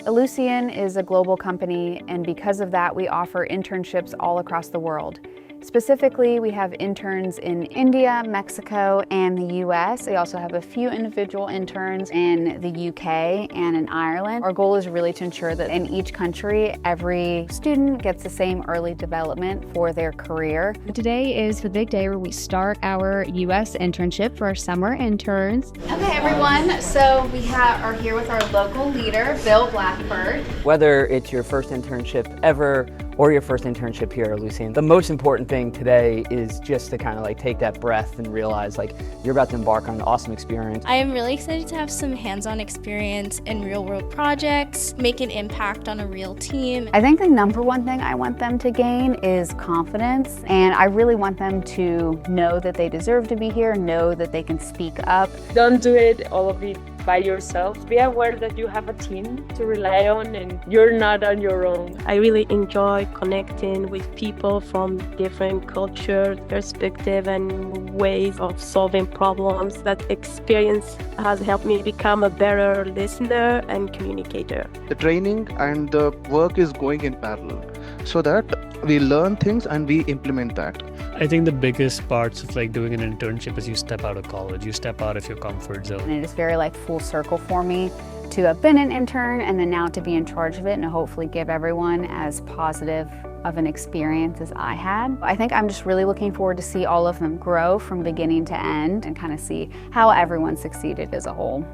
Ellucian is a global company, and because of that, we offer internships all across the world. Specifically, we have interns in India, Mexico, and the US. We also have a few individual interns in the UK and in Ireland. Our goal is really to ensure that in each country, every student gets the same early development for their career. Today is the big day where we start our US internship for our summer interns. Okay, everyone, so we are here with our local leader, Bill Blackbird. Whether it's your first internship ever or your first internship here at Ellucian, the most important thing today is just to kind of take that breath and realize you're about to embark on an awesome experience. I am really excited to have some hands-on experience in real-world projects, make an impact on a real team. I think the number one thing I want them to gain is confidence, and I really want them to know that they deserve to be here, know that they can speak up. Don't do it all of it by yourself. Be aware that you have a team to rely on and you're not on your own. I really enjoy connecting with people from different cultures, perspectives, and ways of solving problems. That experience has helped me become a better listener and communicator. The training and the work is going in parallel so that we learn things and we implement that. I think the biggest parts of doing an internship is you step out of college, you step out of your comfort zone. And it is very full circle for me to have been an intern and then now to be in charge of it and to hopefully give everyone as positive of an experience as I had. I think I'm just really looking forward to see all of them grow from beginning to end and kind of see how everyone succeeded as a whole.